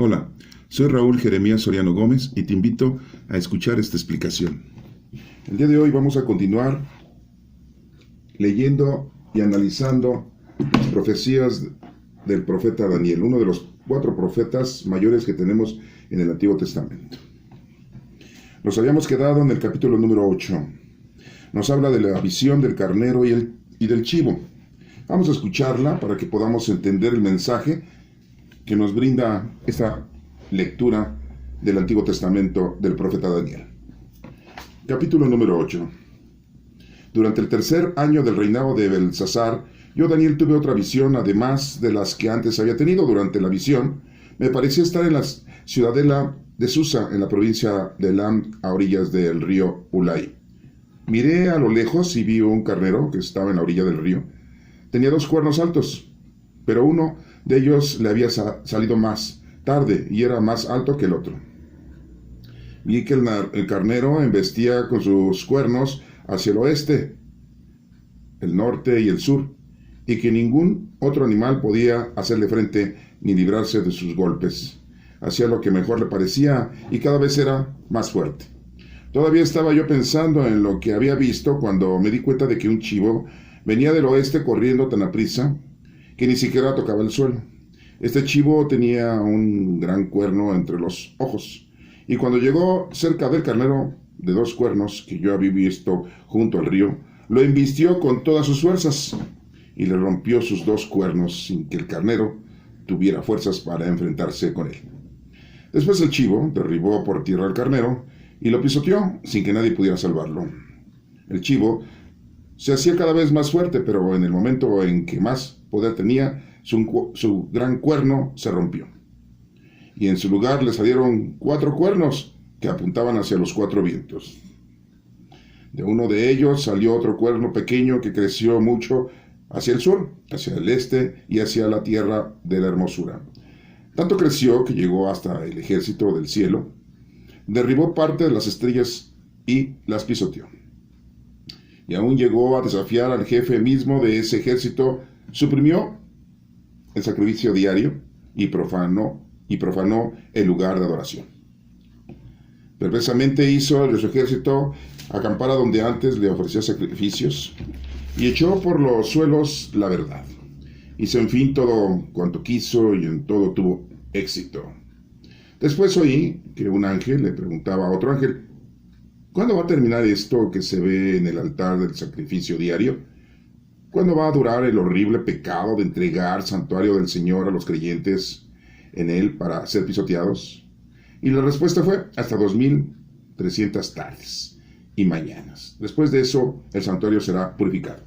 Hola, soy Raúl Jeremías Soriano Gómez y te invito a escuchar esta explicación. El día de hoy vamos a continuar leyendo y analizando las profecías del profeta Daniel, uno de los 4 profetas mayores que tenemos en el Antiguo Testamento. Nos habíamos quedado en el capítulo número 8. Nos habla de la visión del carnero y del chivo. Vamos a escucharla para que podamos entender el mensaje que nos brinda esta lectura del Antiguo Testamento del profeta Daniel. Capítulo número 8. Durante el 3er año del reinado de Belsasar, yo, Daniel, tuve otra visión, además de las que antes había tenido. Durante la visión, me parecía estar en la ciudadela de Susa, en la provincia de Elam, a orillas del río Ulai. Miré a lo lejos y vi un carnero que estaba en la orilla del río. Tenía 2 cuernos altos, pero uno de ellos le había salido más tarde y era más alto que el otro. Vi que el carnero embestía con sus cuernos hacia el oeste, el norte y el sur, y que ningún otro animal podía hacerle frente ni librarse de sus golpes. Hacía lo que mejor le parecía y cada vez era más fuerte. Todavía estaba yo pensando en lo que había visto cuando me di cuenta de que un chivo venía del oeste corriendo tan aprisa que ni siquiera tocaba el suelo. Este chivo tenía un gran cuerno entre los ojos, y cuando llegó cerca del carnero de 2 cuernos que yo había visto junto al río, lo embistió con todas sus fuerzas y le rompió sus 2 cuernos sin que el carnero tuviera fuerzas para enfrentarse con él. Después el chivo derribó por tierra al carnero y lo pisoteó sin que nadie pudiera salvarlo. El chivo se hacía cada vez más fuerte, pero en el momento en que más poder tenía, su gran cuerno se rompió. Y en su lugar le salieron 4 cuernos que apuntaban hacia los 4 vientos. De uno de ellos salió otro cuerno pequeño que creció mucho hacia el sur, hacia el este y hacia la tierra de la hermosura. Tanto creció que llegó hasta el ejército del cielo, derribó parte de las estrellas y las pisoteó. Y aún llegó a desafiar al jefe mismo de ese ejército, suprimió el sacrificio diario y profanó el lugar de adoración. Perversamente hizo de su ejército acampar a donde antes le ofrecía sacrificios y echó por los suelos la verdad. Hizo en fin todo cuanto quiso y en todo tuvo éxito. Después oí que un ángel le preguntaba a otro ángel: ¿cuándo va a terminar esto que se ve en el altar del sacrificio diario? ¿Cuándo va a durar el horrible pecado de entregar santuario del Señor a los creyentes en él para ser pisoteados? Y la respuesta fue: hasta 2300 tardes y mañanas. Después de eso, el santuario será purificado.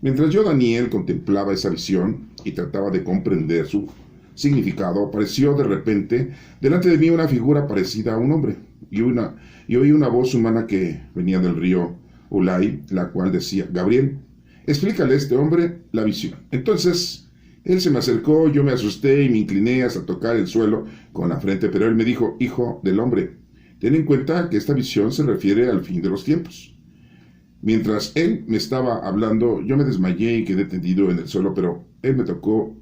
Mientras yo, Daniel, contemplaba esa visión y trataba de comprender su significado, apareció de repente delante de mí una figura parecida a un hombre, y oí una voz humana que venía del río Ulai, la cual decía: Gabriel, explícale a este hombre la visión. Entonces él se me acercó, yo me asusté y me incliné hasta tocar el suelo con la frente, pero él me dijo: hijo del hombre, ten en cuenta que esta visión se refiere al fin de los tiempos. Mientras él me estaba hablando, yo me desmayé y quedé tendido en el suelo, pero él me tocó,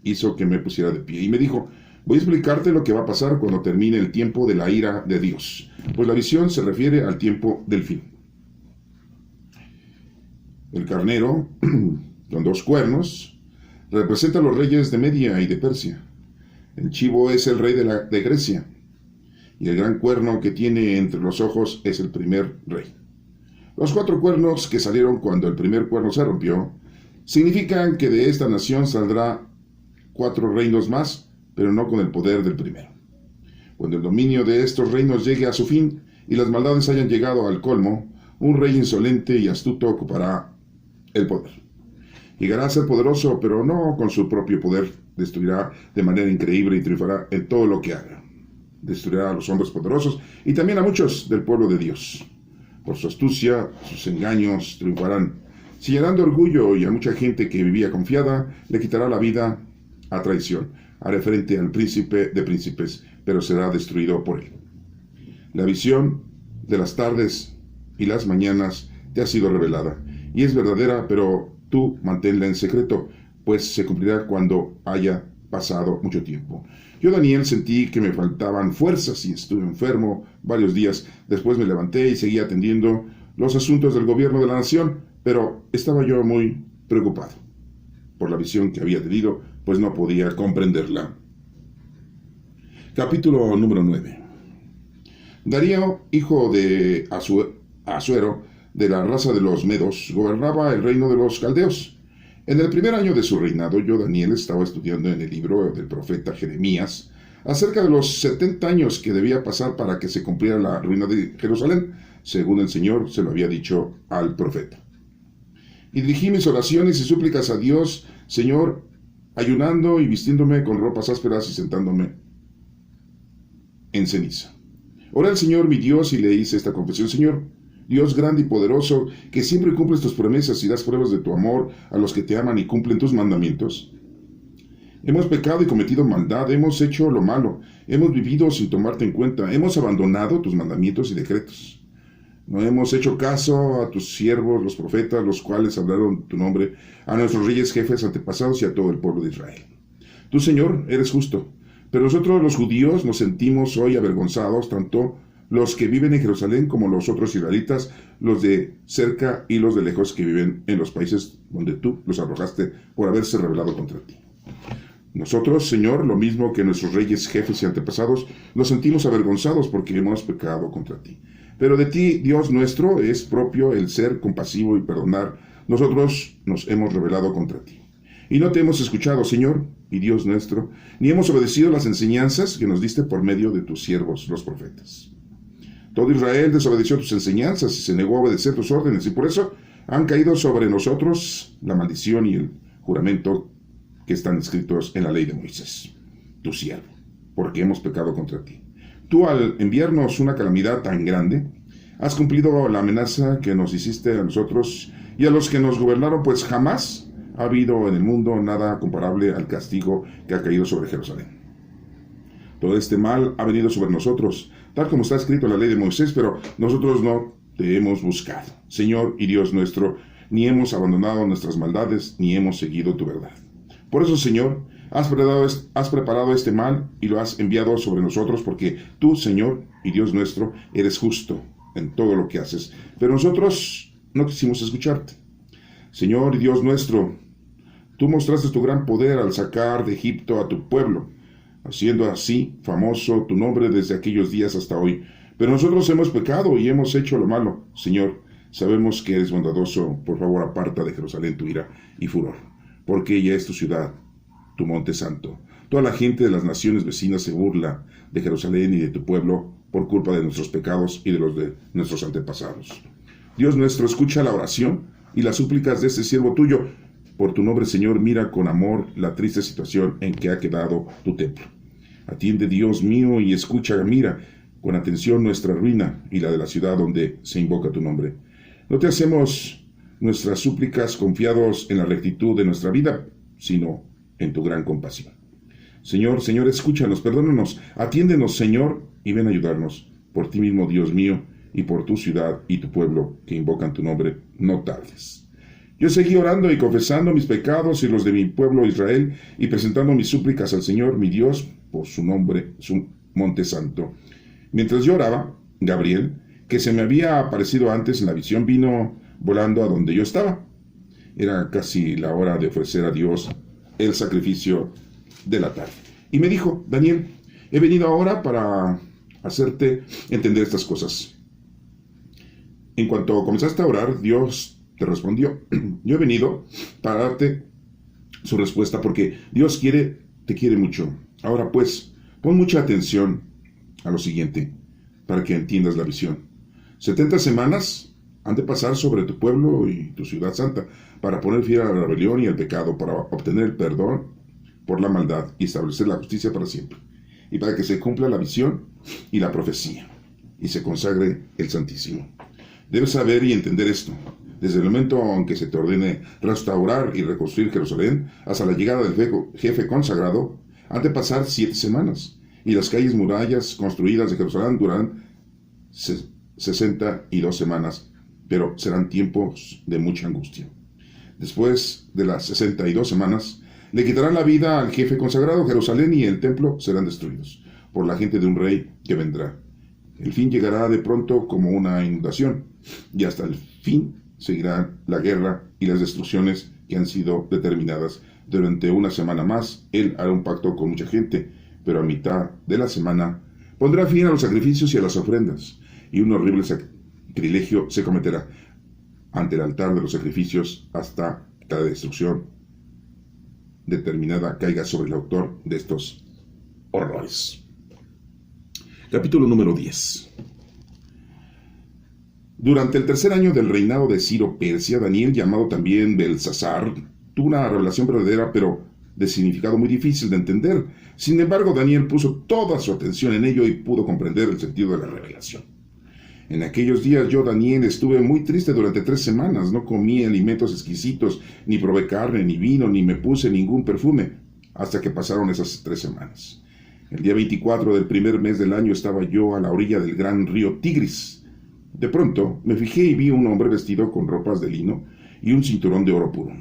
hizo que me pusiera de pie y me dijo: voy a explicarte lo que va a pasar cuando termine el tiempo de la ira de Dios, pues la visión se refiere al tiempo del fin. El carnero, con 2 cuernos, representa a los reyes de Media y de Persia. El chivo es el rey de Grecia, y el gran cuerno que tiene entre los ojos es el primer rey. Los 4 cuernos que salieron cuando el primer cuerno se rompió significan que de esta nación saldrá 4 reinos más, pero no con el poder del primero. Cuando el dominio de estos reinos llegue a su fin y las maldades hayan llegado al colmo, un rey insolente y astuto ocupará el poder. Llegará a ser poderoso, pero no con su propio poder. Destruirá de manera increíble y triunfará en todo lo que haga. Destruirá a los hombres poderosos y también a muchos del pueblo de Dios. Por su astucia, sus engaños triunfarán. Se llenarán de orgullo y a mucha gente que vivía confiada le quitará la vida a traición. Haré frente al príncipe de príncipes, pero será destruido por él. La visión de las tardes y las mañanas te ha sido revelada, y es verdadera, pero tú manténla en secreto, pues se cumplirá cuando haya pasado mucho tiempo. Yo, Daniel, sentí que me faltaban fuerzas y estuve enfermo varios días. Después me levanté y seguí atendiendo los asuntos del gobierno de la nación, pero estaba yo muy preocupado por la visión que había tenido, pues no podía comprenderla. Capítulo número 9. Darío, hijo de Asuero, de la raza de los Medos, gobernaba el reino de los caldeos. En el primer año de su reinado, yo, Daniel, estaba estudiando en el libro del profeta Jeremías acerca de los 70 años que debía pasar para que se cumpliera la ruina de Jerusalén, según el Señor se lo había dicho al profeta. Y dirigí mis oraciones y súplicas a Dios, Señor, ayunando y vistiéndome con ropas ásperas y sentándome en ceniza. Oré al Señor mi Dios y le hice esta confesión: Señor, Dios grande y poderoso, que siempre cumples tus promesas y das pruebas de tu amor a los que te aman y cumplen tus mandamientos. Hemos pecado y cometido maldad, hemos hecho lo malo, hemos vivido sin tomarte en cuenta, hemos abandonado tus mandamientos y decretos. No hemos hecho caso a tus siervos, los profetas, los cuales hablaron tu nombre, a nuestros reyes, jefes, antepasados y a todo el pueblo de Israel. Tú, Señor, eres justo, pero nosotros los judíos nos sentimos hoy avergonzados, tanto los que viven en Jerusalén como los otros israelitas, los de cerca y los de lejos que viven en los países donde tú los arrojaste por haberse rebelado contra ti. Nosotros, Señor, lo mismo que nuestros reyes, jefes y antepasados, nos sentimos avergonzados porque hemos pecado contra ti. Pero de ti, Dios nuestro, es propio el ser compasivo y perdonar. Nosotros nos hemos rebelado contra ti. Y no te hemos escuchado, Señor y Dios nuestro, ni hemos obedecido las enseñanzas que nos diste por medio de tus siervos, los profetas. Todo Israel desobedeció tus enseñanzas y se negó a obedecer tus órdenes, y por eso han caído sobre nosotros la maldición y el juramento que están escritos en la ley de Moisés, tu siervo, porque hemos pecado contra ti. Tú, al enviarnos una calamidad tan grande, has cumplido la amenaza que nos hiciste a nosotros y a los que nos gobernaron, pues jamás ha habido en el mundo nada comparable al castigo que ha caído sobre Jerusalén. Todo este mal ha venido sobre nosotros, tal como está escrito en la ley de Moisés, pero nosotros no te hemos buscado, Señor y Dios nuestro, ni hemos abandonado nuestras maldades, ni hemos seguido tu verdad. Por eso, Señor, has preparado este mal y lo has enviado sobre nosotros, porque tú, Señor y Dios nuestro, eres justo en todo lo que haces. Pero nosotros no quisimos escucharte. Señor y Dios nuestro, tú mostraste tu gran poder al sacar de Egipto a tu pueblo, haciendo así famoso tu nombre desde aquellos días hasta hoy. Pero nosotros hemos pecado y hemos hecho lo malo. Señor, sabemos que eres bondadoso. Por favor, aparta de Jerusalén tu ira y furor, porque ella es tu ciudad, tu monte santo. Toda la gente de las naciones vecinas se burla de Jerusalén y de tu pueblo por culpa de nuestros pecados y de los de nuestros antepasados. Dios nuestro, escucha la oración y las súplicas de este siervo tuyo. Por tu nombre, Señor, mira con amor la triste situación en que ha quedado tu templo. Atiende, Dios mío, y escucha, mira con atención nuestra ruina y la de la ciudad donde se invoca tu nombre. No te hacemos nuestras súplicas confiados en la rectitud de nuestra vida, sino en tu gran compasión. Señor, Señor, escúchanos, perdónanos, atiéndenos, Señor, y ven a ayudarnos. Por ti mismo, Dios mío, y por tu ciudad y tu pueblo que invocan tu nombre, no tardes. Yo seguí orando y confesando mis pecados y los de mi pueblo Israel, y presentando mis súplicas al Señor, mi Dios, por su nombre, su monte santo. Mientras yo oraba, Gabriel, que se me había aparecido antes en la visión, vino volando a donde yo estaba. Era casi la hora de ofrecer a Dios el sacrificio de la tarde. Y me dijo: Daniel, he venido ahora para hacerte entender estas cosas. En cuanto comenzaste a orar, Dios te respondió. Yo he venido para darte su respuesta, porque Dios te quiere mucho. Ahora pues, pon mucha atención a lo siguiente, para que entiendas la visión. 70 semanas han de pasar sobre tu pueblo y tu ciudad santa, para poner fin a la rebelión y al pecado, para obtener el perdón por la maldad y establecer la justicia para siempre, y para que se cumpla la visión y la profecía, y se consagre el Santísimo. Debes saber y entender esto. Desde el momento en que se te ordene restaurar y reconstruir Jerusalén, hasta la llegada del jefe consagrado, han de pasar 7 semanas, y las calles murallas construidas de Jerusalén durarán 62 semanas, pero serán tiempos de mucha angustia. Después de las 62 semanas, Le quitarán la vida al jefe consagrado. Jerusalén y el templo serán destruidos por la gente de un rey que vendrá. El fin llegará de pronto como una inundación, y hasta el fin seguirá la guerra y las destrucciones que han sido determinadas. Durante una semana más, él hará un pacto con mucha gente, pero a mitad de la semana pondrá fin a los sacrificios y a las ofrendas, y un horrible sacrilegio se cometerá ante el altar de los sacrificios hasta que la destrucción determinada caiga sobre el autor de estos horrores. Capítulo número 10. Durante el tercer año del reinado de Ciro Persia, Daniel, llamado también Belsasar, tuvo una revelación verdadera, pero de significado muy difícil de entender. Sin embargo, Daniel puso toda su atención en ello y pudo comprender el sentido de la revelación. En aquellos días yo, Daniel, estuve muy triste durante 3 semanas. No comí alimentos exquisitos, ni probé carne, ni vino, ni me puse ningún perfume, hasta que pasaron esas 3 semanas. El día 24 del primer mes del año estaba yo a la orilla del gran río Tigris. De pronto me fijé y vi un hombre vestido con ropas de lino y un cinturón de oro puro.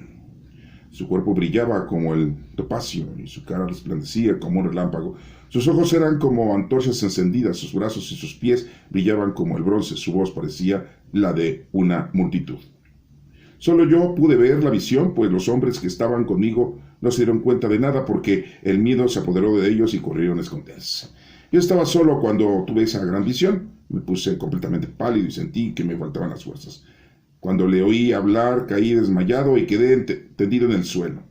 Su cuerpo brillaba como el topacio y su cara resplandecía como un relámpago. Sus ojos eran como antorchas encendidas, sus brazos y sus pies brillaban como el bronce, su voz parecía la de una multitud. Solo yo pude ver la visión, pues los hombres que estaban conmigo no se dieron cuenta de nada porque el miedo se apoderó de ellos y corrieron a esconderse. Yo estaba solo cuando tuve esa gran visión. Me puse completamente pálido y sentí que me faltaban las fuerzas. Cuando le oí hablar, caí desmayado y quedé tendido en el suelo.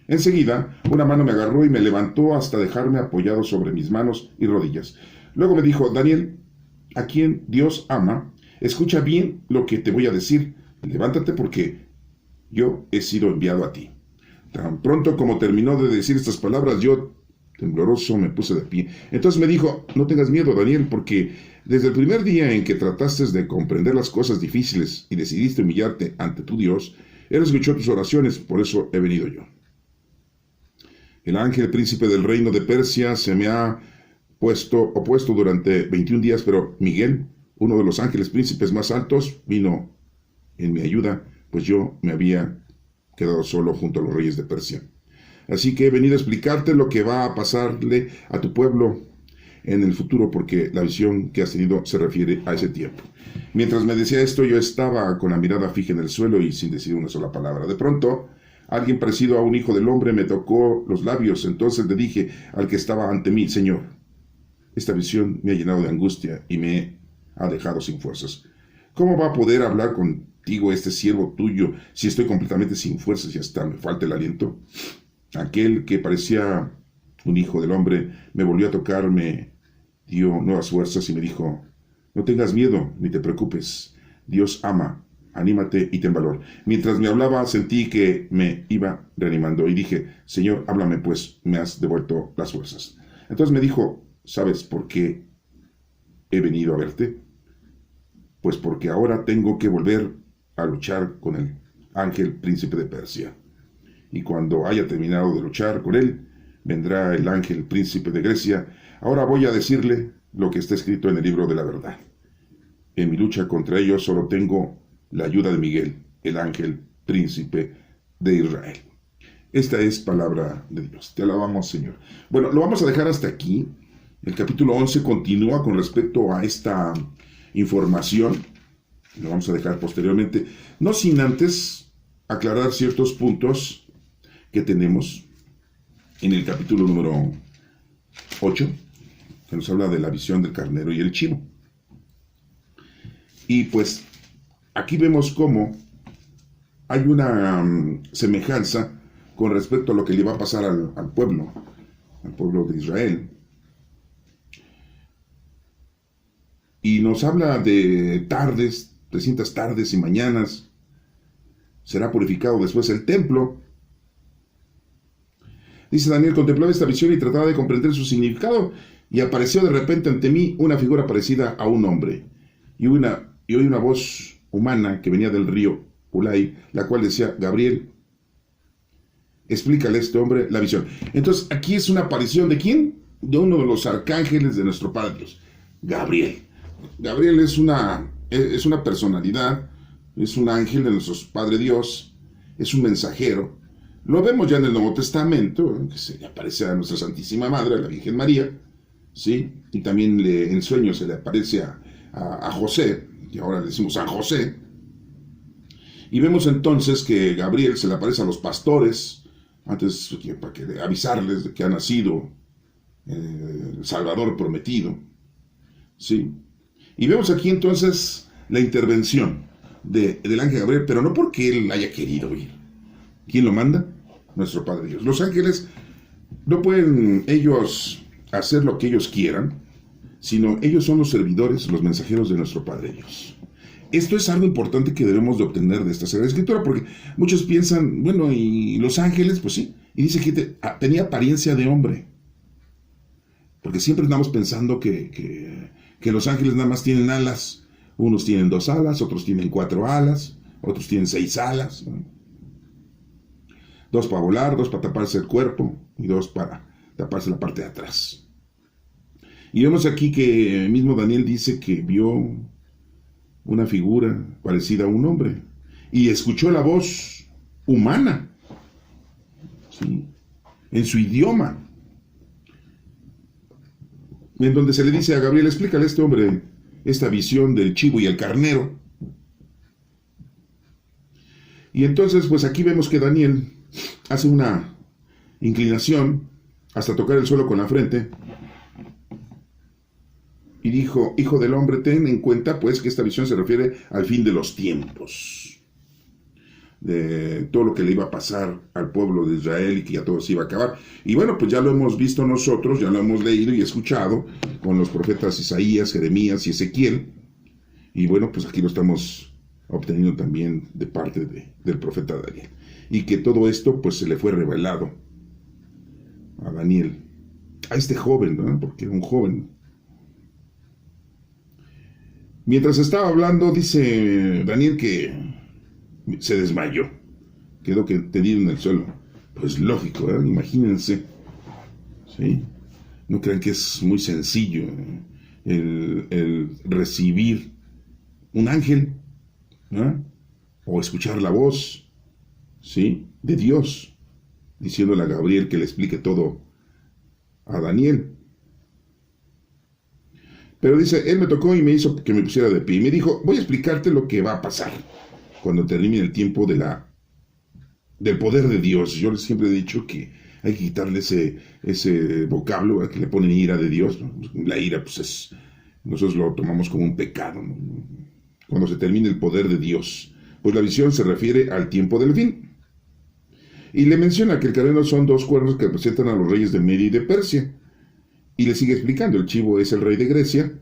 Enseguida, una mano me agarró y me levantó hasta dejarme apoyado sobre mis manos y rodillas. Luego me dijo: Daniel, a quien Dios ama, escucha bien lo que te voy a decir. Levántate porque yo he sido enviado a ti. Tan pronto como terminó de decir estas palabras, yo, tembloroso, me puse de pie. Entonces me dijo: no tengas miedo, Daniel, porque desde el primer día en que trataste de comprender las cosas difíciles y decidiste humillarte ante tu Dios, Él escuchó tus oraciones, por eso he venido yo. El ángel príncipe del reino de Persia se me ha opuesto durante 21 días, pero Miguel, uno de los ángeles príncipes más altos, vino en mi ayuda, pues yo me había quedado solo junto a los reyes de Persia. Así que he venido a explicarte lo que va a pasarle a tu pueblo en el futuro, porque la visión que has tenido se refiere a ese tiempo. Mientras me decía esto, yo estaba con la mirada fija en el suelo y sin decir una sola palabra. De pronto, alguien parecido a un hijo del hombre me tocó los labios. Entonces le dije al que estaba ante mí: Señor, esta visión me ha llenado de angustia y me ha dejado sin fuerzas. ¿Cómo va a poder hablar contigo este siervo tuyo si estoy completamente sin fuerzas y hasta me falta el aliento? Aquel que parecía un hijo del hombre me volvió a tocar, me dio nuevas fuerzas y me dijo: no tengas miedo ni te preocupes, Dios ama, anímate y ten valor. Mientras me hablaba sentí que me iba reanimando y dije: Señor, háblame, pues me has devuelto las fuerzas. Entonces me dijo: ¿sabes por qué he venido a verte? Pues porque ahora tengo que volver a luchar con el ángel príncipe de Persia. Y cuando haya terminado de luchar con él, vendrá el ángel príncipe de Grecia. Ahora voy a decirle lo que está escrito en el libro de la verdad. En mi lucha contra ellos solo tengo la ayuda de Miguel, el ángel príncipe de Israel. Esta es palabra de Dios. Te alabamos, Señor. Bueno, lo vamos a dejar hasta aquí. El capítulo 11 continúa con respecto a esta información. Lo vamos a dejar posteriormente, no sin antes aclarar ciertos puntos que tenemos en el capítulo número 8, que nos habla de la visión del carnero y el chivo. Y pues aquí vemos cómo hay una semejanza con respecto a lo que le va a pasar al pueblo de Israel. Y nos habla de tardes, 300 tardes y mañanas. Será purificado después el templo. Dice Daniel: contemplaba esta visión y trataba de comprender su significado, y apareció de repente ante mí una figura parecida a un hombre, y oí una voz humana que venía del río Ulai, la cual decía: Gabriel, explícale a este hombre la visión. Entonces aquí es una aparición ¿de quién? De uno de los arcángeles de nuestro Padre Dios, Gabriel. Gabriel es una personalidad, es un ángel de nuestro Padre Dios, es un mensajero. Lo vemos ya en el Nuevo Testamento, que se le aparece a nuestra Santísima Madre, a la Virgen María, ¿sí? Y también en sueños se le aparece a José, que ahora le decimos San José. Y vemos entonces que Gabriel se le aparece a los pastores, antes para avisarles de que ha nacido el Salvador prometido, ¿sí? Y vemos aquí entonces la intervención del ángel Gabriel, pero no porque él haya querido ir. ¿Quién lo manda? Nuestro Padre Dios. Los ángeles no pueden ellos hacer lo que ellos quieran, sino ellos son los servidores, los mensajeros de nuestro Padre Dios. Esto es algo importante que debemos de obtener de esta Sagrada Escritura, porque muchos piensan, bueno, y los ángeles, pues sí, y dice que tenía apariencia de hombre, porque siempre estamos pensando que los ángeles nada más tienen alas. Unos tienen 2 alas, otros tienen 4 alas, otros tienen 6 alas, ¿no? 2 para volar, 2 para taparse el cuerpo y 2 para taparse la parte de atrás. Y vemos aquí que el mismo Daniel dice que vio una figura parecida a un hombre y escuchó la voz humana, ¿sí? En su idioma, en donde se le dice a Gabriel: explícale a este hombre esta visión del chivo y el carnero. Y entonces pues aquí vemos que Daniel hace una inclinación hasta tocar el suelo con la frente y dijo: hijo del hombre, ten en cuenta pues que esta visión se refiere al fin de los tiempos, de todo lo que le iba a pasar al pueblo de Israel y que ya todo se iba a acabar. Y bueno, pues ya lo hemos visto nosotros, ya lo hemos leído y escuchado con los profetas Isaías, Jeremías y Ezequiel. Y bueno, pues aquí lo estamos obteniendo también de parte del profeta Daniel. Y que todo esto pues se le fue revelado a Daniel, a este joven, ¿no? Porque era un joven. Mientras estaba hablando, dice Daniel que se desmayó, quedó tendido en el suelo. Pues lógico, ¿eh? Imagínense, ¿sí? No crean que es muy sencillo el recibir un ángel, ¿no? O escuchar la voz, ¿sí?, de Dios, diciéndole a Gabriel que le explique todo a Daniel. Pero dice, él me tocó y me hizo que me pusiera de pie. Y me dijo: voy a explicarte lo que va a pasar cuando termine el tiempo del poder de Dios. Yo siempre he dicho que hay que quitarle ese vocablo a que le ponen ira de Dios, ¿no? La ira, pues nosotros lo tomamos como un pecado, ¿no? Cuando se termine el poder de Dios, pues la visión se refiere al tiempo del fin. Y le menciona que el carnero son 2 cuernos que representan a los reyes de Media y de Persia. Y le sigue explicando: el chivo es el rey de Grecia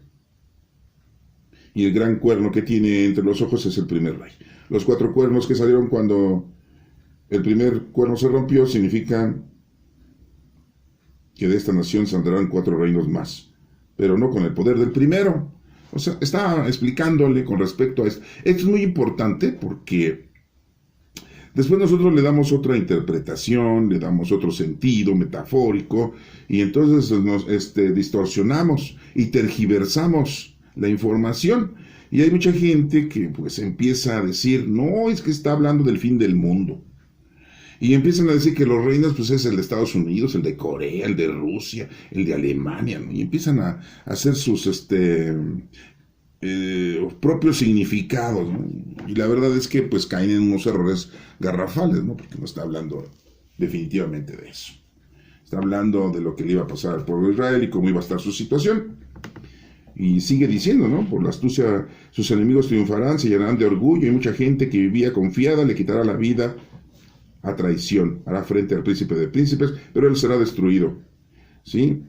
y el gran cuerno que tiene entre los ojos es el primer rey. Los 4 cuernos que salieron cuando el primer cuerno se rompió significan que de esta nación saldrán 4 reinos más, pero no con el poder del primero. O sea, está explicándole con respecto a esto. Esto es muy importante porque después nosotros le damos otra interpretación, le damos otro sentido metafórico, y entonces nos distorsionamos y tergiversamos la información. Y hay mucha gente que pues empieza a decir: no, es que está hablando del fin del mundo. Y empiezan a decir que los reinos pues es el de Estados Unidos, el de Corea, el de Rusia, el de Alemania, ¿no? Y empiezan a hacer sus propios significados, ¿no? Y la verdad es que pues caen en unos errores garrafales, ¿no? Porque no está hablando definitivamente de eso. Está hablando de lo que le iba a pasar al pueblo de Israel y cómo iba a estar su situación. Y sigue diciendo, ¿no? Por la astucia sus enemigos triunfarán, se llenarán de orgullo, y mucha gente que vivía confiada le quitará la vida a traición, hará frente al príncipe de príncipes, pero él será destruido, ¿sí?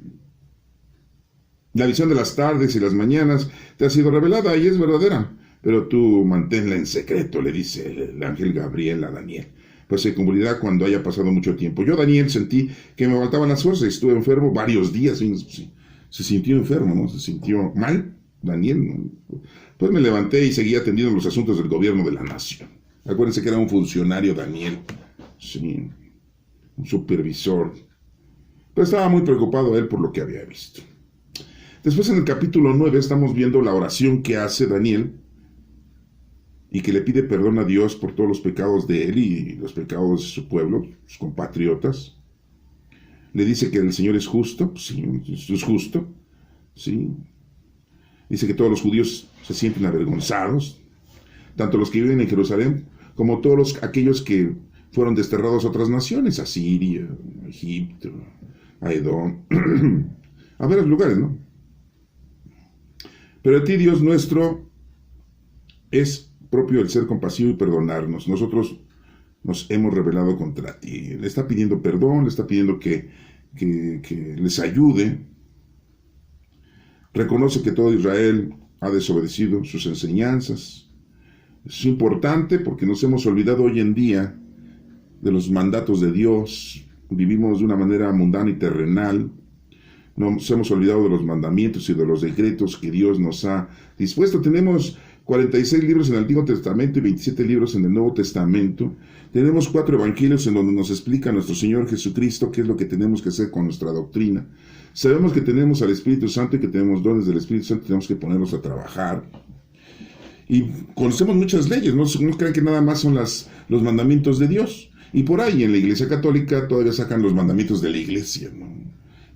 La visión de las tardes y las mañanas te ha sido revelada y es verdadera, pero tú manténla en secreto, le dice el ángel Gabriel a Daniel, pues se cumplirá cuando haya pasado mucho tiempo. Yo, Daniel, sentí que me faltaban las fuerzas y estuve enfermo varios días. Se sintió enfermo, ¿no? Se sintió mal, Daniel, ¿no? Pues me levanté y seguí atendiendo los asuntos del gobierno de la nación. Acuérdense que era un funcionario, Daniel, sí, un supervisor, pero estaba muy preocupado él por lo que había visto. Después, en el capítulo 9, estamos viendo la oración que hace Daniel y que le pide perdón a Dios por todos los pecados de él y los pecados de su pueblo, sus compatriotas. Le dice que el Señor es justo, pues sí, es justo, sí. Dice que todos los judíos se sienten avergonzados, tanto los que viven en Jerusalén como todos aquellos que fueron desterrados a otras naciones, a Siria, a Egipto, a Edom, a varios lugares, ¿no? Pero a ti, Dios nuestro, es propio el ser compasivo y perdonarnos. Nosotros nos hemos rebelado contra ti. Le está pidiendo perdón, le está pidiendo que les ayude. Reconoce que todo Israel ha desobedecido sus enseñanzas. Es importante porque nos hemos olvidado hoy en día de los mandatos de Dios. Vivimos de una manera mundana y terrenal. Nos hemos olvidado de los mandamientos y de los decretos que Dios nos ha dispuesto. Tenemos 46 libros en el Antiguo Testamento y 27 libros en el Nuevo Testamento. Tenemos 4 evangelios en donde nos explica nuestro Señor Jesucristo qué es lo que tenemos que hacer con nuestra doctrina. Sabemos que tenemos al Espíritu Santo y que tenemos dones del Espíritu Santo, tenemos que ponerlos a trabajar. Y conocemos muchas leyes, no crean que nada más son los mandamientos de Dios. Y por ahí en la Iglesia Católica todavía sacan los mandamientos de la Iglesia, ¿no?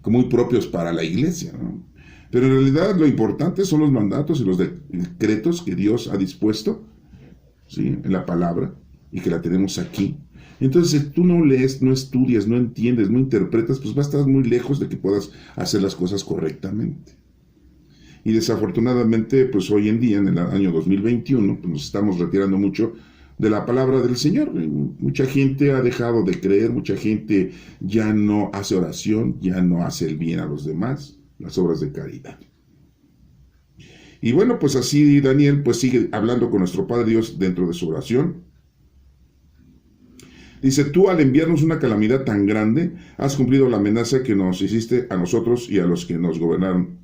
Como muy propios para la Iglesia, ¿no? Pero en realidad lo importante son los mandatos y los decretos que Dios ha dispuesto, ¿sí?, en la palabra, y que la tenemos aquí. Entonces, si tú no lees, no estudias, no entiendes, no interpretas, pues vas a estar muy lejos de que puedas hacer las cosas correctamente. Y desafortunadamente, pues hoy en día, en el año 2021, pues nos estamos retirando mucho de la palabra del Señor. Mucha gente ha dejado de creer, mucha gente ya no hace oración, ya no hace el bien a los demás, las obras de caridad. Y bueno, pues así Daniel pues sigue hablando con nuestro Padre Dios dentro de su oración. Dice, tú al enviarnos una calamidad tan grande, has cumplido la amenaza que nos hiciste a nosotros y a los que nos gobernaron.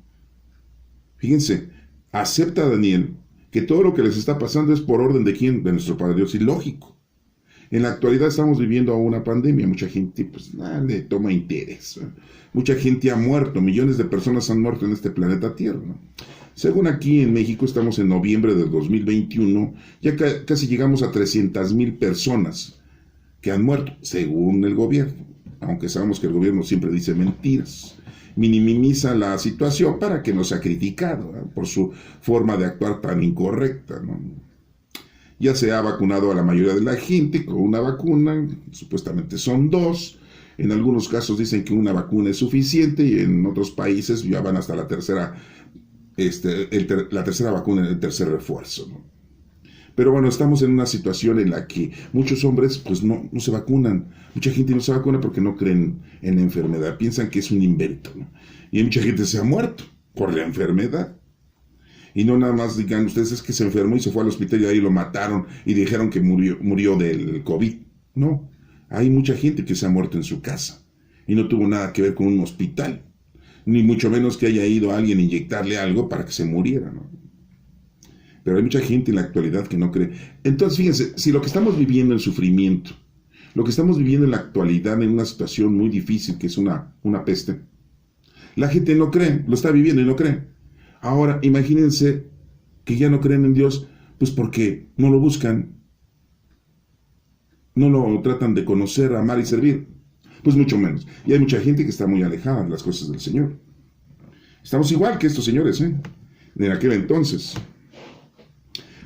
Fíjense, acepta Daniel que todo lo que les está pasando es por orden de quién, de nuestro Padre Dios, y lógico. En la actualidad estamos viviendo una pandemia, mucha gente pues le toma interés, ¿no? Mucha gente ha muerto, millones de personas han muerto en este planeta Tierra, ¿no? Según aquí en México estamos en noviembre del 2021, ya casi llegamos a 300,000 personas que han muerto, según el gobierno, aunque sabemos que el gobierno siempre dice mentiras. Minimiza la situación para que no sea criticado, ¿no?, por su forma de actuar tan incorrecta, ¿no? Ya se ha vacunado a la mayoría de la gente con una vacuna, supuestamente son 2. En algunos casos dicen que una vacuna es suficiente y en otros países ya van hasta la tercera, la tercera vacuna, el tercer refuerzo, ¿no? Pero bueno, estamos en una situación en la que muchos hombres pues no se vacunan. Mucha gente no se vacuna porque no creen en la enfermedad, piensan que es un invento, ¿no? Y mucha gente se ha muerto por la enfermedad. Y no nada más digan ustedes, es que se enfermó y se fue al hospital y ahí lo mataron y dijeron que murió del COVID. No, hay mucha gente que se ha muerto en su casa y no tuvo nada que ver con un hospital, ni mucho menos que haya ido a alguien a inyectarle algo para que se muriera, ¿no? Pero hay mucha gente en la actualidad que no cree. Entonces, fíjense, si lo que estamos viviendo es sufrimiento, lo que estamos viviendo en la actualidad en una situación muy difícil, que es una peste, la gente no cree, lo está viviendo y no cree. Ahora, imagínense que ya no creen en Dios, pues porque no lo buscan, no lo tratan de conocer, amar y servir, pues mucho menos. Y hay mucha gente que está muy alejada de las cosas del Señor. Estamos igual que estos señores, en aquel entonces.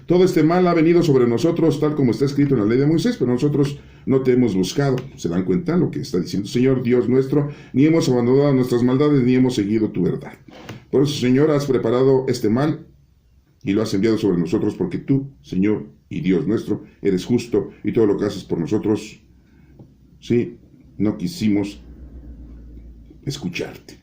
Todo este mal ha venido sobre nosotros, tal como está escrito en la ley de Moisés, pero nosotros no te hemos buscado. ¿Se dan cuenta lo que está diciendo? Señor Dios nuestro, ni hemos abandonado nuestras maldades, ni hemos seguido tu verdad. Por eso, Señor, has preparado este mal y lo has enviado sobre nosotros, porque tú, Señor y Dios nuestro, eres justo, y todo lo que haces por nosotros, sí, no quisimos escucharte.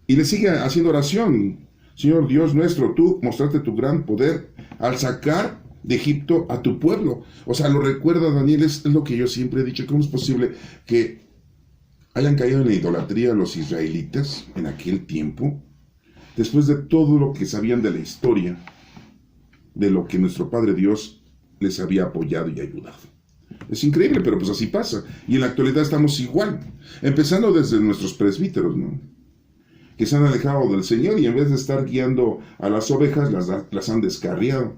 Y le sigue haciendo oración. Señor Dios nuestro, tú mostraste tu gran poder al sacar de Egipto a tu pueblo. O sea, lo recuerda Daniel, es lo que yo siempre he dicho. ¿Cómo es posible que hayan caído en la idolatría los israelitas en aquel tiempo? Después de todo lo que sabían de la historia, de lo que nuestro Padre Dios les había apoyado y ayudado. Es increíble, pero pues así pasa. Y en la actualidad estamos igual. Empezando desde nuestros presbíteros, ¿no?, que se han alejado del Señor y en vez de estar guiando a las ovejas, las han descarriado.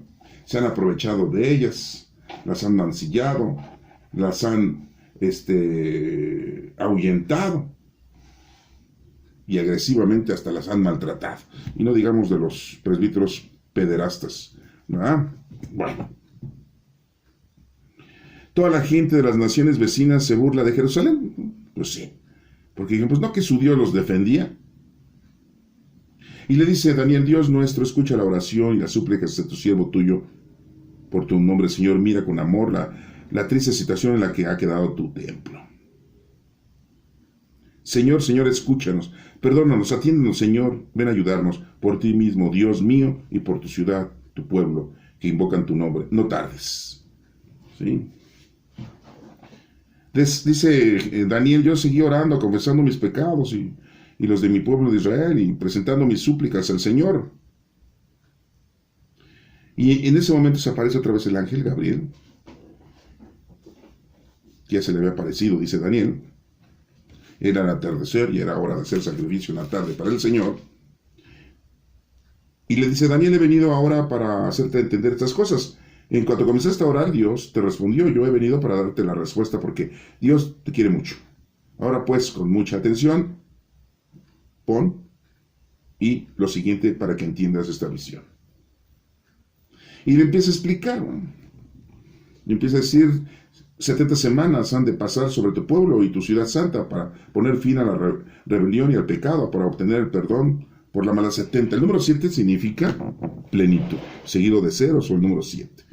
se han aprovechado de ellas, las han mancillado, las han ahuyentado y agresivamente hasta las han maltratado. Y no digamos de los presbíteros pederastas, ¿verdad? Bueno. Toda la gente de las naciones vecinas se burla de Jerusalén. Pues sí. Porque dicen, pues no que su Dios los defendía. Y le dice Daniel, Dios nuestro, escucha la oración y las súplicas de tu siervo tuyo. Por tu nombre, Señor, mira con amor la triste situación en la que ha quedado tu templo. Señor, Señor, escúchanos. Perdónanos, atiéndenos, Señor. Ven a ayudarnos por ti mismo, Dios mío, y por tu ciudad, tu pueblo, que invocan tu nombre. No tardes. ¿Sí? Dice Daniel, yo seguí orando, confesando mis pecados y los de mi pueblo de Israel y presentando mis súplicas al Señor. Y en ese momento se aparece otra vez el ángel Gabriel, que ya se le había aparecido, dice Daniel. Era el atardecer y era hora de hacer sacrificio en la tarde para el Señor. Y le dice, Daniel, he venido ahora para hacerte entender estas cosas. En cuanto comenzaste a orar, Dios te respondió, yo he venido para darte la respuesta porque Dios te quiere mucho. Ahora pues, con mucha atención, pon y lo siguiente para que entiendas esta visión. Y le empieza a explicar, ¿no? Le empieza a decir, 70 semanas han de pasar sobre tu pueblo y tu ciudad santa para poner fin a la rebelión y al pecado, para obtener el perdón por la mala 70. El número 7 significa plenitud, seguido de ceros o el número 7.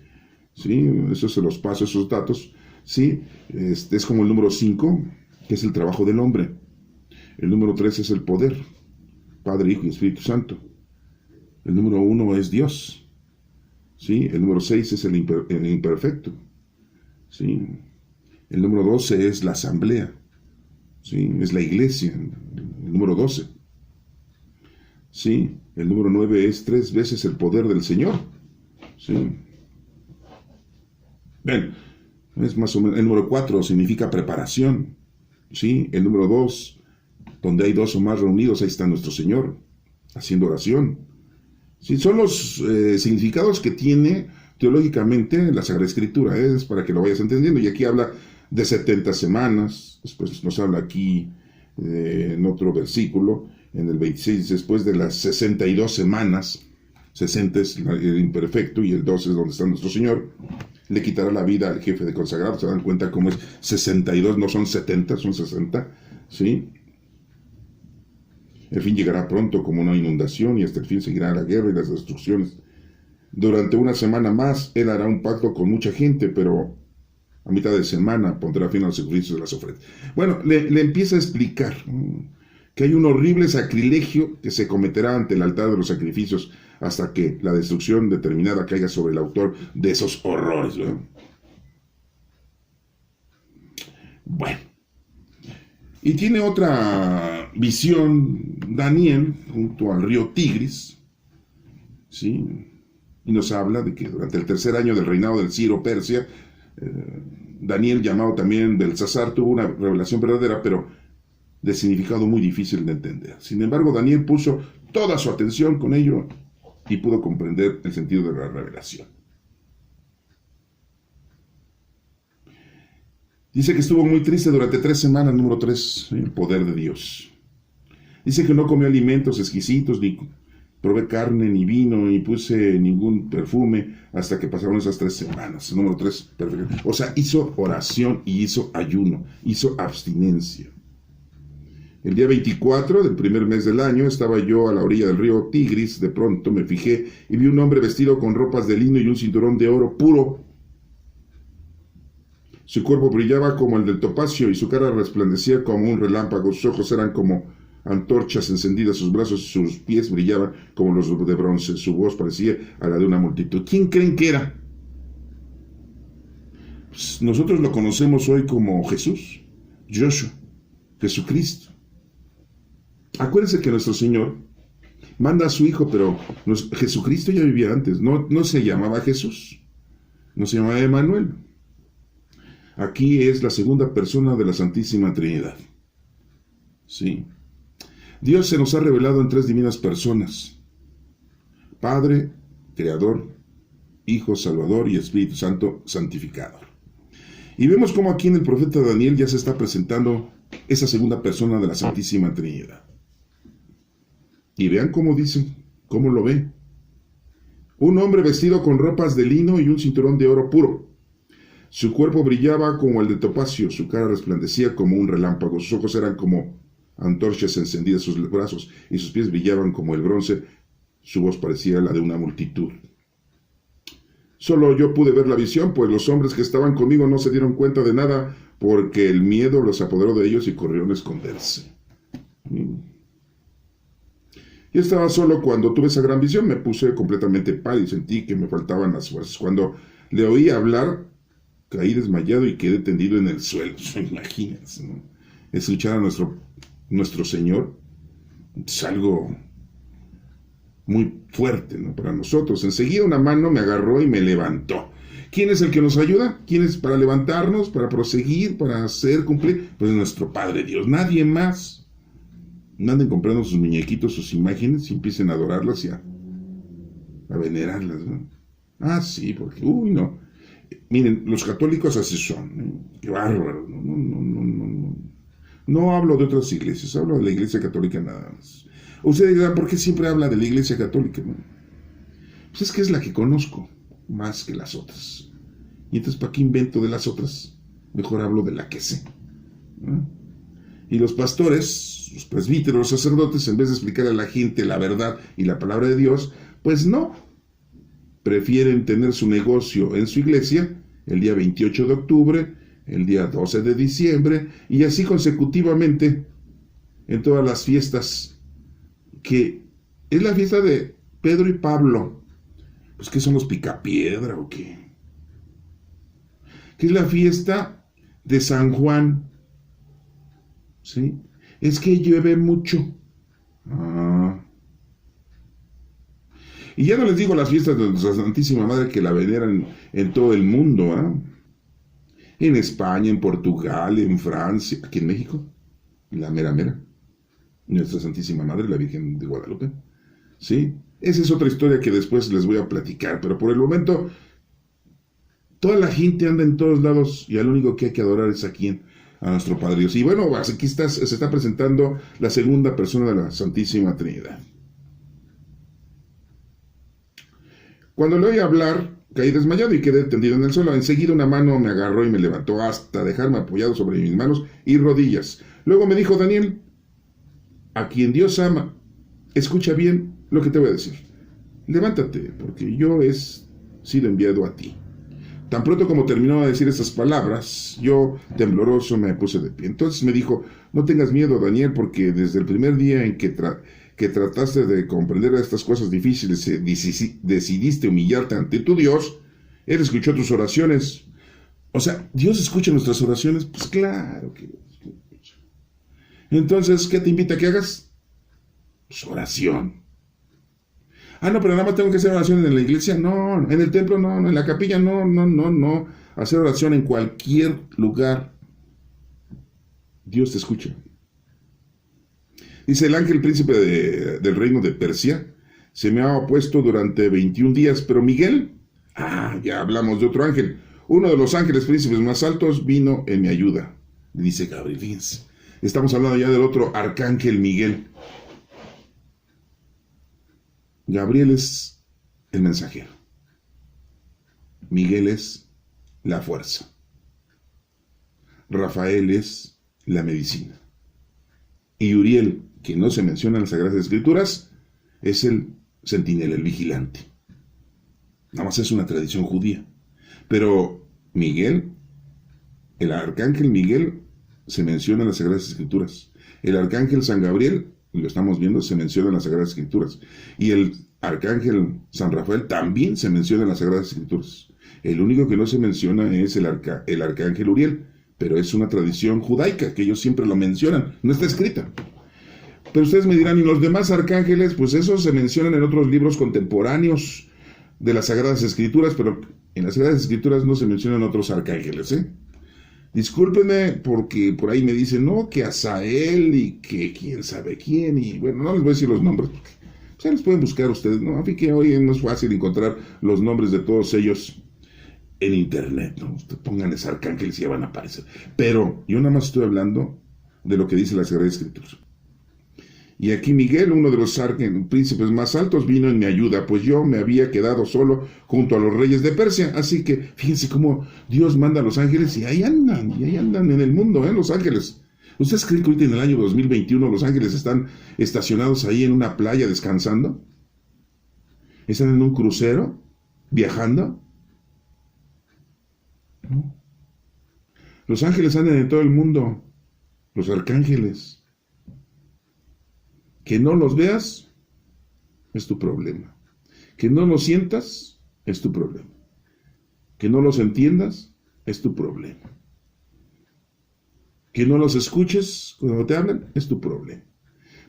¿Sí? Eso se los paso, esos datos. ¿Sí? Es como el número 5, que es el trabajo del hombre. El número 3 es el poder, Padre, Hijo y Espíritu Santo. El número 1 es Dios. ¿Sí? El número 6 es el imperfecto. ¿Sí? El número 12 es la asamblea. ¿Sí? Es la iglesia. El número 12. ¿Sí? El número 9 es 3 veces el poder del Señor. ¿Sí? Bien, es más o menos. El número 4 significa preparación. ¿Sí? El número 2, donde hay 2 o más reunidos, ahí está nuestro Señor, haciendo oración. ¿Sí? Son los significados que tiene teológicamente la Sagrada Escritura, es para que lo vayas entendiendo. Y aquí habla de 70 semanas, después nos habla aquí en otro versículo, en el 26, después de las 62 semanas, 60 es el imperfecto y el 12 es donde está nuestro Señor, le quitará la vida al jefe de consagrados. Se dan cuenta cómo es 62, no son 70, son 60, ¿sí? El fin llegará pronto como una inundación y hasta el fin seguirá la guerra y las destrucciones. Durante una semana más, él hará un pacto con mucha gente, pero a mitad de semana pondrá fin a los sacrificios de las ofrendas. Bueno, le empieza a explicar que hay un horrible sacrilegio que se cometerá ante el altar de los sacrificios hasta que la destrucción determinada caiga sobre el autor de esos horrores, ¿verdad? Bueno. Y tiene otra visión Daniel junto al río Tigris, ¿sí? Y nos habla de que durante el tercer año del reinado del Ciro Persia, Daniel, llamado también Belsasar, tuvo una revelación verdadera, pero de significado muy difícil de entender. Sin embargo, Daniel puso toda su atención con ello y pudo comprender el sentido de la revelación. Dice que estuvo muy triste durante 3 semanas, número 3, el poder de Dios. Dice que no comió alimentos exquisitos, ni probé carne, ni vino, ni puse ningún perfume hasta que pasaron esas 3 semanas. Número 3, perfecto. O sea, hizo oración y hizo ayuno, hizo abstinencia. El día 24 del primer mes del año estaba yo a la orilla del río Tigris. De pronto me fijé y vi un hombre vestido con ropas de lino y un cinturón de oro puro. Su cuerpo brillaba como el del topacio y su cara resplandecía como un relámpago. Sus ojos eran como antorchas encendidas, sus brazos y sus pies brillaban como los de bronce. Su voz parecía a la de una multitud. ¿Quién creen que era? Pues nosotros lo conocemos hoy como Jesús, Joshua, Jesucristo. Acuérdense que nuestro Señor manda a su Hijo, pero Jesucristo ya vivía antes. No se llamaba Jesús, no se llamaba Emmanuel. Aquí es la segunda persona de la Santísima Trinidad. Sí. Dios se nos ha revelado en 3 divinas personas: Padre, Creador, Hijo, Salvador y Espíritu Santo, santificador. Y vemos cómo aquí en el profeta Daniel ya se está presentando esa segunda persona de la Santísima Trinidad. Y vean cómo dice, cómo lo ve. Un hombre vestido con ropas de lino y un cinturón de oro puro. Su cuerpo brillaba como el de topacio, su cara resplandecía como un relámpago, sus ojos eran como antorchas encendidas, sus brazos y sus pies brillaban como el bronce, su voz parecía la de una multitud. Solo yo pude ver la visión, pues los hombres que estaban conmigo no se dieron cuenta de nada, porque el miedo los apoderó de ellos y corrieron a esconderse. Yo estaba solo cuando tuve esa gran visión, me puse completamente pálido y sentí que me faltaban las fuerzas. Cuando le oí hablar, caí desmayado y quedé tendido en el suelo. Imagínense, ¿no? Escuchar a nuestro Señor es algo muy fuerte, ¿no? Para nosotros. Enseguida una mano me agarró y me levantó. ¿Quién es el que nos ayuda? ¿Quién es para levantarnos, para proseguir, para hacer cumplir? Pues nuestro Padre Dios, nadie más. No anden comprando sus muñequitos, sus imágenes y empiecen a adorarlas y a venerarlas, ¿no? Ah, sí, porque, no. Miren, los católicos así son, ¿eh? Qué bárbaro. No hablo de otras iglesias, hablo de la iglesia católica nada más. Ustedes dirán, ¿por qué siempre habla de la iglesia católica? ¿No? Pues es que es la que conozco más que las otras. Y entonces, ¿para qué invento de las otras? Mejor hablo de la que sé, ¿no? Y los pastores, los presbíteros, los sacerdotes, en vez de explicar a la gente la verdad y la palabra de Dios, pues no. Prefieren tener su negocio en su iglesia el día 28 de octubre, el día 12 de diciembre, y así consecutivamente en todas las fiestas, que es la fiesta de Pedro y Pablo. Pues, ¿qué son los picapiedra o qué? ¿Qué es la fiesta de San Juan? ¿Sí? Es que llueve mucho. Y ya no les digo las fiestas de nuestra Santísima Madre, que la veneran en todo el mundo, en España, en Portugal, en Francia, aquí en México, la mera, nuestra Santísima Madre, la Virgen de Guadalupe. ¿Sí? Esa es otra historia que después les voy a platicar, pero por el momento toda la gente anda en todos lados y al único que hay que adorar es a nuestro Padre Dios. Y bueno, aquí se está presentando la segunda persona de la Santísima Trinidad. Cuando le oí hablar, caí desmayado y quedé tendido en el suelo. Enseguida una mano me agarró y me levantó hasta dejarme apoyado sobre mis manos y rodillas. Luego me dijo: Daniel, a quien Dios ama, escucha bien lo que te voy a decir. Levántate, porque yo he sido enviado a ti. Tan pronto como terminó de decir esas palabras, yo, tembloroso, me puse de pie. Entonces me dijo: no tengas miedo, Daniel, porque desde el primer día en que trataste de comprender estas cosas difíciles, decidiste humillarte ante tu Dios, Él escuchó tus oraciones. O sea, ¿Dios escucha nuestras oraciones? Pues claro que Dios escucha. Entonces, ¿qué te invita a que hagas? Pues oración. No, pero nada más tengo que hacer oración en la iglesia. No, en el templo no, en la capilla no. Hacer oración en cualquier lugar. Dios te escucha. Dice: el ángel príncipe del reino de Persia se me ha opuesto durante 21 días, pero Miguel, ya hablamos de otro ángel, uno de los ángeles príncipes más altos, vino en mi ayuda. Dice Gabriel, fíjense, estamos hablando ya del otro arcángel Miguel. Gabriel es el mensajero. Miguel es la fuerza. Rafael es la medicina. Y Uriel, que no se menciona en las Sagradas Escrituras, es el centinela, el vigilante. Nada más es una tradición judía. Pero Miguel, el arcángel Miguel, se menciona en las Sagradas Escrituras. El arcángel San Gabriel, lo estamos viendo, se menciona en las Sagradas Escrituras. Y el arcángel San Rafael también se menciona en las Sagradas Escrituras. El único que no se menciona es el arcángel Uriel, pero es una tradición judaica, que ellos siempre lo mencionan, no está escrita. Pero ustedes me dirán, ¿y los demás arcángeles? Pues esos se mencionan en otros libros contemporáneos de las Sagradas Escrituras, pero en las Sagradas Escrituras no se mencionan otros arcángeles, Discúlpenme, porque por ahí me dicen, no, que Asael y que quién sabe quién, y bueno, no les voy a decir los nombres, porque Pues los pueden buscar ustedes, ¿no? Así que hoy no es fácil encontrar los nombres de todos ellos en internet, ¿no? Ustedes pónganles arcángeles y ya van a aparecer. Pero yo nada más estoy hablando de lo que dice la Sagrada Escritura. Y aquí Miguel, uno de los príncipes más altos, vino en mi ayuda, pues yo me había quedado solo junto a los reyes de Persia. Así que fíjense cómo Dios manda a los ángeles y ahí andan en el mundo, los ángeles. ¿Ustedes creen que ahorita en el año 2021 los ángeles están estacionados ahí en una playa descansando? ¿Están en un crucero viajando? No. Los ángeles andan en todo el mundo, los arcángeles. Que no los veas es tu problema. Que no los sientas es tu problema. Que no los entiendas es tu problema. Que no los escuches cuando te hablan es tu problema.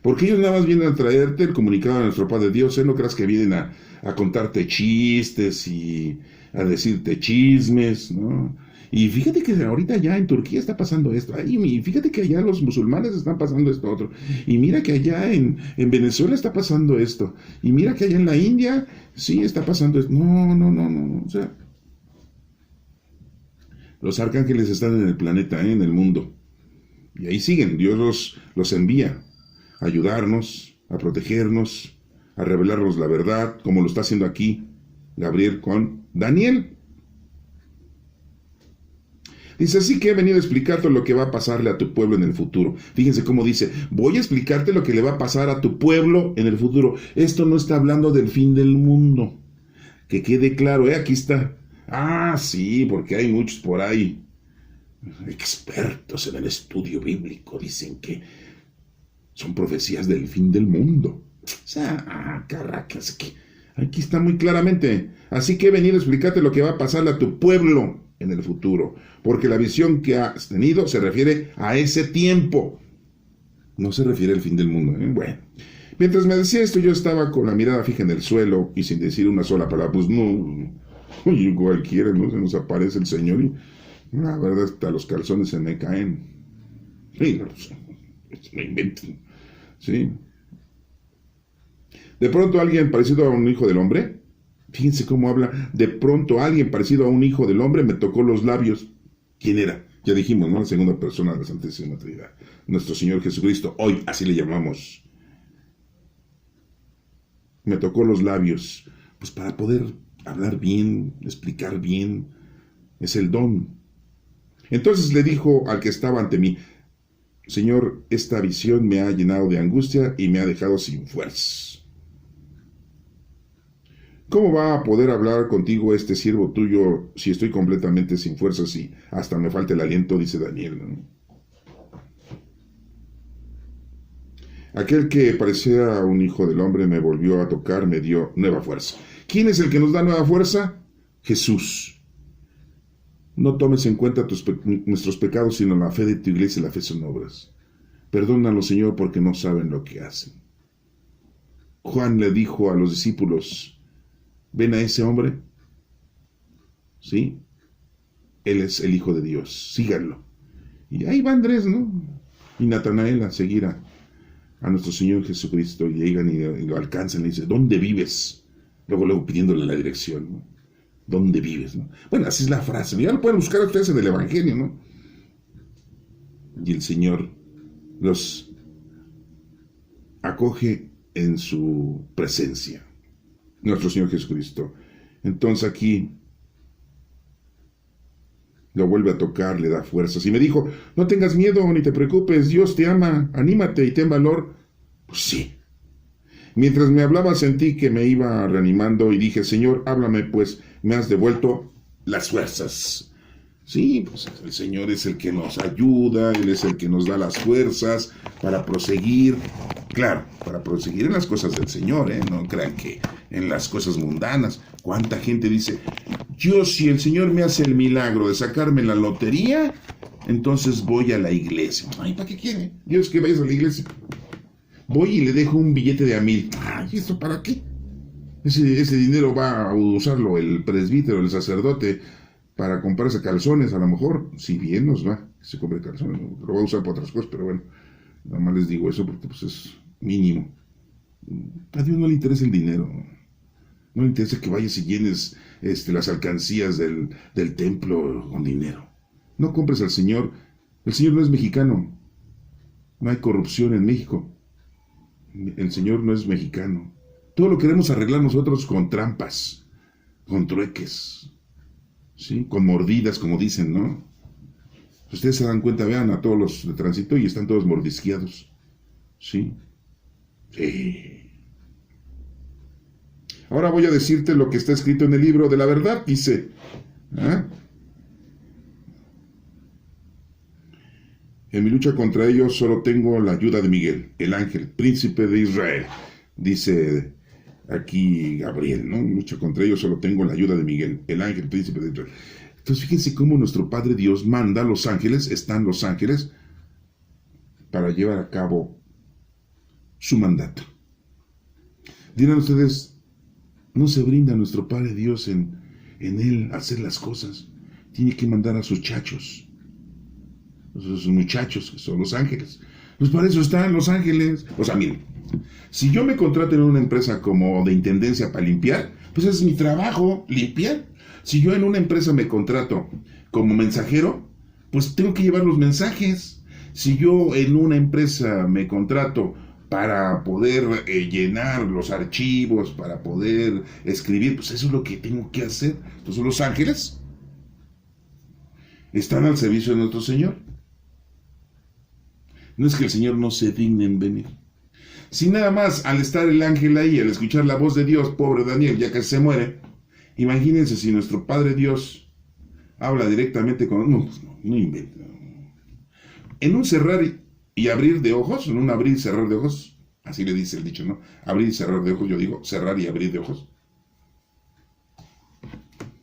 Porque ellos nada más vienen a traerte el comunicado de nuestro Padre Dios. No creas que vienen a contarte chistes y a decirte chismes, ¿no? Y fíjate que ahorita ya en Turquía está pasando esto. Y fíjate que allá los musulmanes están pasando esto otro. Y mira que allá en Venezuela está pasando esto. Y mira que allá en la India sí está pasando esto. No. O sea, los arcángeles están en el planeta, en el mundo. Y ahí siguen. Dios los envía a ayudarnos, a protegernos, a revelarnos la verdad, como lo está haciendo aquí Gabriel con Daniel. Dice, así que he venido a explicarte lo que va a pasarle a tu pueblo en el futuro. Fíjense cómo dice, voy a explicarte lo que le va a pasar a tu pueblo en el futuro. Esto no está hablando del fin del mundo. Que quede claro, aquí está. Ah, sí, porque hay muchos por ahí expertos en el estudio bíblico. Dicen que son profecías del fin del mundo. O sea, caracas, aquí está muy claramente. Así que he venido a explicarte lo que va a pasarle a tu pueblo en el futuro, porque la visión que has tenido se refiere a ese tiempo, no se refiere al fin del mundo. Bueno, mientras me decía esto, yo estaba con la mirada fija en el suelo y sin decir una sola palabra. Pues no, cualquiera, ¿no? Se nos aparece el Señor y la verdad hasta los calzones se me caen. Sí, no inventen, ¿sí? De pronto alguien parecido a un hijo del hombre, fíjense cómo habla, de pronto alguien parecido a un hijo del hombre me tocó los labios. ¿Quién era? Ya dijimos, ¿no? La segunda persona de la Santísima Trinidad. Nuestro Señor Jesucristo, hoy así le llamamos. Me tocó los labios, pues para poder hablar bien, explicar bien. Es el don. Entonces le dijo al que estaba ante mí, Señor, esta visión me ha llenado de angustia y me ha dejado sin fuerzas. ¿Cómo va a poder hablar contigo este siervo tuyo si estoy completamente sin fuerzas y hasta me falta el aliento? Dice Daniel, ¿no? Aquel que parecía un hijo del hombre me volvió a tocar, me dio nueva fuerza. ¿Quién es el que nos da nueva fuerza? Jesús. No tomes en cuenta nuestros pecados, sino la fe de tu iglesia y la fe son obras. Perdónalos, Señor, porque no saben lo que hacen. Juan le dijo a los discípulos, ¿ven a ese hombre? ¿Sí? Él es el Hijo de Dios, síganlo. Y ahí va Andrés, ¿no? Y Natanael a seguir a nuestro Señor Jesucristo, y llegan y lo alcanzan y le dicen, ¿dónde vives? Luego pidiéndole la dirección, ¿no? ¿Dónde vives? ¿No? Bueno, así es la frase, ya lo pueden buscar ustedes en el Evangelio, ¿no? Y el Señor los acoge en su presencia, nuestro Señor Jesucristo. Entonces aquí lo vuelve a tocar, le da fuerzas y me dijo, no tengas miedo ni te preocupes, Dios te ama, anímate y ten valor. Pues sí. Mientras me hablaba sentí que me iba reanimando y dije, Señor, háblame, pues me has devuelto las fuerzas. Sí, pues el Señor es el que nos ayuda, Él es el que nos da las fuerzas para proseguir. Claro, para proseguir en las cosas del Señor, no crean que en las cosas mundanas. ¿Cuánta gente dice, yo si el Señor me hace el milagro de sacarme la lotería, entonces voy a la iglesia? Ay, ¿para qué quiere Dios que vayas a la iglesia? Voy y le dejo un billete de $1,000. Ay, ¿esto para qué? Ese dinero va a usarlo el presbítero, el sacerdote, para comprarse calzones, a lo mejor, si bien nos va, que se compre calzones, ¿no? Lo va a usar para otras cosas, pero bueno, nada más les digo eso porque pues es mínimo. A Dios no le interesa el dinero. No le interesa que vayas y llenes las alcancías del templo con dinero. No compres al Señor. El Señor no es mexicano. No hay corrupción en México. El Señor no es mexicano. Todo lo queremos arreglar nosotros con trampas, con trueques, ¿sí? Con mordidas, como dicen, ¿no? Ustedes se dan cuenta, vean a todos los de tránsito y están todos mordisqueados. ¿Sí? Sí. Ahora voy a decirte lo que está escrito en el libro de la verdad, dice. ¿Ah? En mi lucha contra ellos solo tengo la ayuda de Miguel, el ángel, príncipe de Israel. Dice aquí Gabriel, ¿no? En lucha contra ellos solo tengo la ayuda de Miguel, el ángel, príncipe de Israel. Entonces fíjense cómo nuestro Padre Dios manda a los ángeles, están los ángeles, para llevar a cabo su mandato. Dirán ustedes, no se brinda a nuestro Padre Dios en Él hacer las cosas. Tiene que mandar a sus chachos, a sus muchachos, que son los ángeles. Pues para eso están los ángeles. O sea, miren, si yo me contrato en una empresa como de intendencia para limpiar, pues es mi trabajo, limpiar. Si yo en una empresa me contrato como mensajero, pues tengo que llevar los mensajes. Si yo en una empresa me contrato para poder llenar los archivos, para poder escribir, pues eso es lo que tengo que hacer. Entonces los ángeles están al servicio de nuestro Señor. No es que el Señor no se digne en venir. Si nada más al estar el ángel ahí, al escuchar la voz de Dios, pobre Daniel, ya que se muere, imagínense si nuestro Padre Dios habla directamente con... No inventa. En un cerrar y abrir de ojos, en un abrir y cerrar de ojos, así le dice el dicho, ¿no? Abrir y cerrar de ojos, yo digo cerrar y abrir de ojos.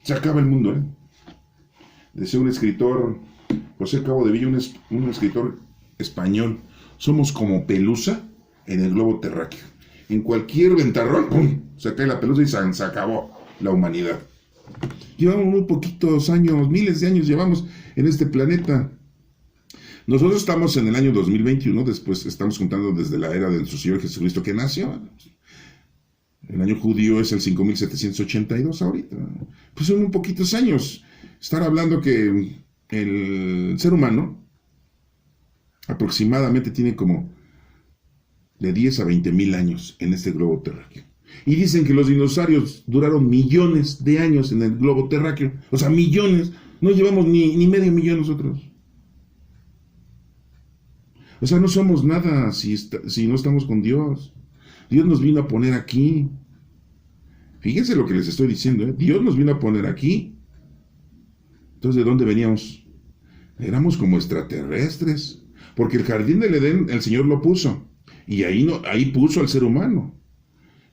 Se acaba el mundo, ¿eh? Decía un escritor, José Cabo de Villa, un escritor español, somos como pelusa en el globo terráqueo. En cualquier ventarrón, ¡pum!, se cae la pelusa y se acabó la humanidad. Llevamos muy poquitos años, miles de años llevamos en este planeta. Nosotros estamos en el año 2021, después estamos contando desde la era de nuestro Señor Jesucristo que nació. El año judío es el 5782 ahorita. Pues son muy poquitos años. Estar hablando que el ser humano aproximadamente tiene como de 10 a 20 mil años en este globo terráqueo. Y dicen que los dinosaurios duraron millones de años en el globo terráqueo. O sea, millones. No llevamos ni medio millón nosotros. O sea, no somos nada si no estamos con Dios. Dios nos vino a poner aquí. Fíjense lo que les estoy diciendo, ¿eh? Dios nos vino a poner aquí. Entonces, ¿de dónde veníamos? Éramos como extraterrestres. Porque el jardín del Edén, el Señor lo puso. Y ahí puso al ser humano.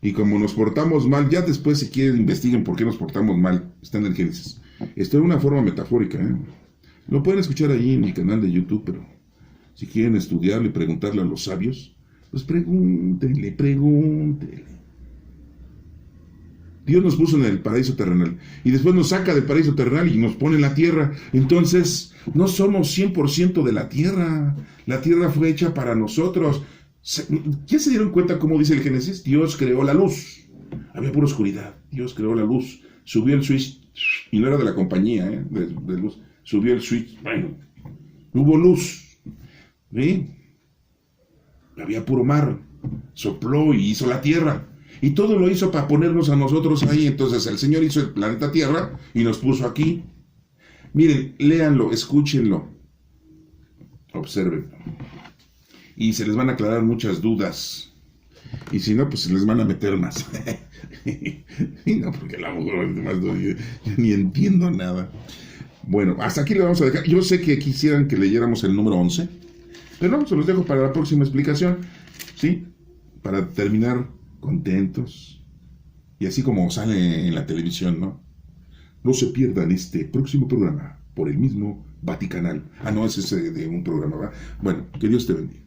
Y como nos portamos mal, ya después si quieren investiguen por qué nos portamos mal. Está en el Génesis. Esto es una forma metafórica, ¿eh? Lo pueden escuchar ahí en mi canal de YouTube, pero si quieren estudiarlo y preguntarle a los sabios, pues pregúntenle. Dios nos puso en el paraíso terrenal y después nos saca del paraíso terrenal y nos pone en la tierra. Entonces, no somos 100% de la tierra. La tierra fue hecha para nosotros. ¿Ya se dieron cuenta cómo dice el Génesis? Dios creó la luz. Había pura oscuridad. Dios creó la luz. Subió el switch, y no era de la compañía, de luz. Subió el switch. Bueno, hubo luz. ¿Sí? Había puro mar. Sopló y hizo la tierra. Y todo lo hizo para ponernos a nosotros ahí. Entonces el Señor hizo el planeta Tierra y nos puso aquí. Miren, léanlo, escúchenlo, observen. Y se les van a aclarar muchas dudas. Y si no, pues se les van a meter más. Y no, porque la mujer yo ni entiendo nada. Bueno, hasta aquí le vamos a dejar. Yo sé que quisieran que leyéramos el número 11, pero no, se los dejo para la próxima explicación. ¿Sí? Para terminar contentos. Y así como sale en la televisión, ¿no? No se pierdan este próximo programa por el mismo Vaticanal. Ah, no, es ese de un programa, ¿verdad? Bueno, que Dios te bendiga.